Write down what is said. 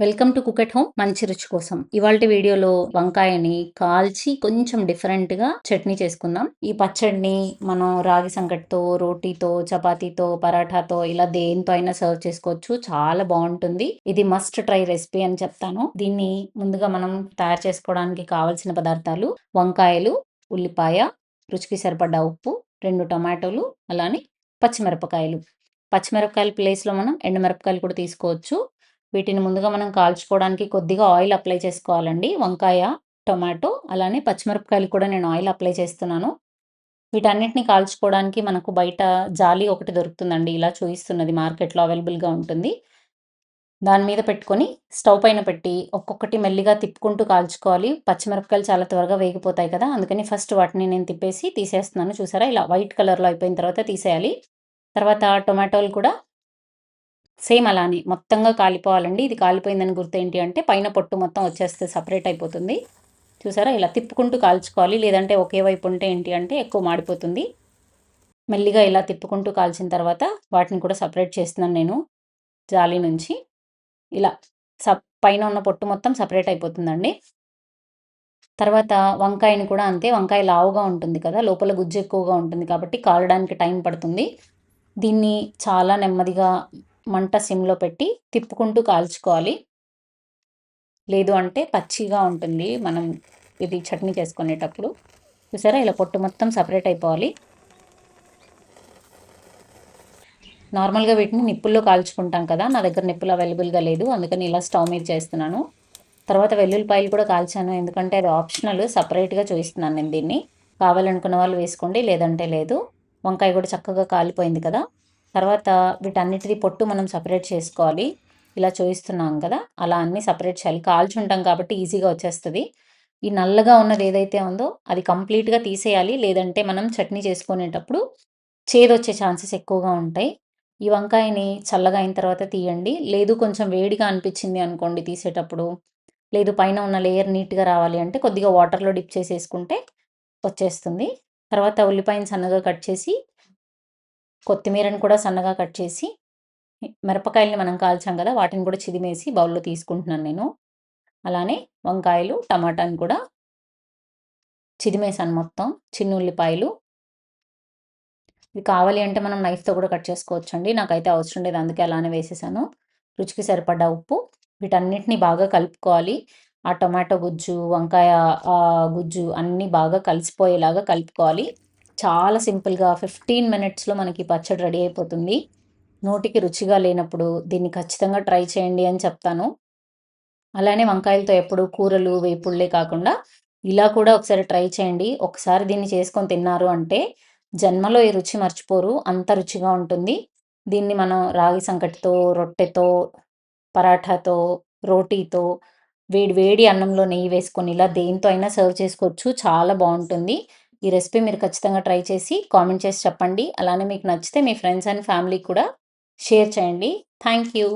Welcome to cook at home మంచి రుచి కోసం. ఇవాల్టి వీడియోలో వంకాయని కాల్చి కొంచెం డిఫరెంట్‌గా చట్నీ చేసుకుందాం. ఈ పచ్చడిని మనం రాగి సంకటితో, రోటీతో, చపాతీతో, పరాఠాతో ఇలా దేనితో అయినా సర్వ్ చేసుకోవచ్చు. చాలా బావుంటుంది. ఇది మస్ట్ ట్రై రెసిపీ అని చెప్తాను. దీన్ని ముందుగా మనం తయారు చేసుకోవడానికి కావాల్సిన పదార్థాలు వంకాయలు, ఉల్లిపాయ, రుచికి సరిపడ్డ ఉప్పు, 2 టమాటోలు, అలానే పచ్చిమిరపకాయలు. పచ్చిమిరపకాయల ప్లేస్‌లో మనం ఎండుమిరపకాయలు కూడా తీసుకోవచ్చు. వీటిని ముందుగా మనం కాల్చుకోవడానికి కొద్దిగా ఆయిల్ అప్లై చేసుకోవాలండి. వంకాయ, టొమాటో అలానే పచ్చిమిరపకాయలు కూడా నేను ఆయిల్ అప్లై చేస్తున్నాను. వీటన్నిటిని కాల్చుకోవడానికి మనకు బయట జాలి ఒకటి దొరుకుతుందండి. ఇలా చూయిస్తున్నది మార్కెట్‌లో అవైలబుల్‌గా ఉంటుంది. దాని మీద పెట్టుకొని స్టవ్ పైన పెట్టి ఒక్కొక్కటి మెల్లిగా తిప్పుకుంటూ కాల్చుకోవాలి. పచ్చిమిరపకాయలు చాలా త్వరగా వేగిపోతాయి కదా! అందుకని ఫస్ట్ వాటిని నేను తిప్పేసి తీసేస్తున్నాను. చూసారా? ఇలా వైట్ కలర్‌లో అయిపోయిన తర్వాత తీసేయాలి. తర్వాత టొమాటోలు కూడా సేమ్ అలానే మొత్తంగా కాలిపోవాలండి. ఇది కాలిపోయిందని గుర్తేంటి అంటే పైన పొట్టు మొత్తం వచ్చేస్తే సెపరేట్ అయిపోతుంది. చూసారా? ఇలా తిప్పుకుంటూ కాల్చుకోవాలి. లేదంటే ఒకే వైపు ఉంటే ఏంటి అంటే ఎక్కువ మాడిపోతుంది. మెల్లిగా ఇలా తిప్పుకుంటూ కాల్చిన తర్వాత వాటిని కూడా సెపరేట్ చేస్తున్నాను నేను జాలి నుంచి. ఇలా పైన ఉన్న పొట్టు మొత్తం సెపరేట్ అయిపోతుందండి. తర్వాత వంకాయని కూడా అంతే. వంకాయ లావుగా ఉంటుంది కదా! లోపల గుజ్జు ఎక్కువగా ఉంటుంది కాబట్టి కాలడానికి టైం పడుతుంది. దీన్ని చాలా నెమ్మదిగా మంట సిమ్‌లో పెట్టి తిప్పుకుంటూ కాల్చుకోవాలి. లేదు అంటే పచ్చిగా ఉంటుంది. మనం ఇది చట్నీ చేసుకునేటప్పుడు. చూసారా? ఇలా పొట్టు మొత్తం సెపరేట్ అయిపోవాలి. నార్మల్‌గా వీటిని నిప్పుల్లో కాల్చుకుంటాం కదా! నా దగ్గర నిప్పులు అవైలబుల్‌గా లేదు. అందుకని ఇలా స్టవ్ మీద చేస్తున్నాను. తర్వాత వెల్లుల్లిపాయలు కూడా కాల్చాను. ఎందుకంటే అది ఆప్షనల్. సెపరేట్‌గా చూయిస్తున్నాను నేను దీన్ని. కావాలనుకున్న వాళ్ళు వేసుకోండి. లేదంటే లేదు. వంకాయ కూడా చక్కగా కాలిపోయింది కదా! తర్వాత వీటన్నిటిది పొట్టు మనం సెపరేట్ చేసుకోవాలి. ఇలా చూయిస్తున్నాం కదా! అలా అన్నీ సెపరేట్ చేయాలి. కాల్చుంటాం కాబట్టి ఈజీగా వచ్చేస్తది. ఈ నల్లగా ఉన్నది ఏదైతే ఉందో అది కంప్లీట్‌గా తీసేయాలి. లేదంటే మనం చట్నీ చేసుకునేటప్పుడు చేదొచ్చే ఛాన్సెస్ ఎక్కువగా ఉంటాయి. ఈ వంకాయని చల్లగా అయిన తర్వాత తీయండి. లేదు కొంచెం వేడిగా అనిపించింది అనుకోండి తీసేటప్పుడు, లేదు పైన ఉన్న లేయర్ నీట్‌గా రావాలి అంటే కొద్దిగా వాటర్‌లో డిప్ చేసేసుకుంటే వచ్చేస్తుంది. తర్వాత ఉల్లిపాయని సన్నగా కట్ చేసి, కొత్తిమీరని కూడా సన్నగా కట్ చేసి, మిరపకాయలని మనం కాల్చాం కదా! వాటిని కూడా చిదిమేసి బౌల్‌లో తీసుకుంటున్నాను నేను. అలానే వంకాయలు, టమాటాని కూడా చిదిమేసాను మొత్తం. చిన్న ఉల్లిపాయలు. ఇది కావాలి అంటే మనం నైఫ్‌తో కూడా కట్ చేసుకోవచ్చండి. నాకైతే అవసరం లేదు. అందుకే అలానే వేసేసాను. రుచికి సరిపడ్డ ఉప్పు. వీటన్నిటిని బాగా కలుపుకోవాలి. ఆ టొమాటో గుజ్జు, వంకాయ గుజ్జు అన్నీ బాగా కలిసిపోయేలాగా కలుపుకోవాలి. చాలా సింపుల్‌గా 15 మినిట్స్‌లో మనకి పచ్చడి రెడీ అయిపోతుంది. నోటికి రుచిగా లేనప్పుడు దీన్ని ఖచ్చితంగా ట్రై చేయండి అని చెప్తాను. అలానే వంకాయలతో ఎప్పుడు కూరలు, వేపుళ్ళే కాకుండా ఇలా కూడా ఒకసారి ట్రై చేయండి. ఒకసారి దీన్ని చేసుకొని తిన్నారు అంటే జన్మలో ఈ రుచి మర్చిపోరు. అంత రుచిగా ఉంటుంది. దీన్ని మనం రాగి సంకటితో, రొట్టెతో, పరాఠాతో, రోటీతో, వేడి వేడి అన్నంలో నెయ్యి వేసుకొని ఇలా దేనితో అయినా సర్వ్ చేసుకోవచ్చు. చాలా బావుంటుంది. ఈ రెసిపీ మీరు ఖచ్చితంగా ట్రై చేసి కామెంట్ చేసి చెప్పండి. అలానే మీకు నచ్చితే మీ ఫ్రెండ్స్ అండ్ ఫ్యామిలీకి కూడా షేర్ చేయండి. Thank you.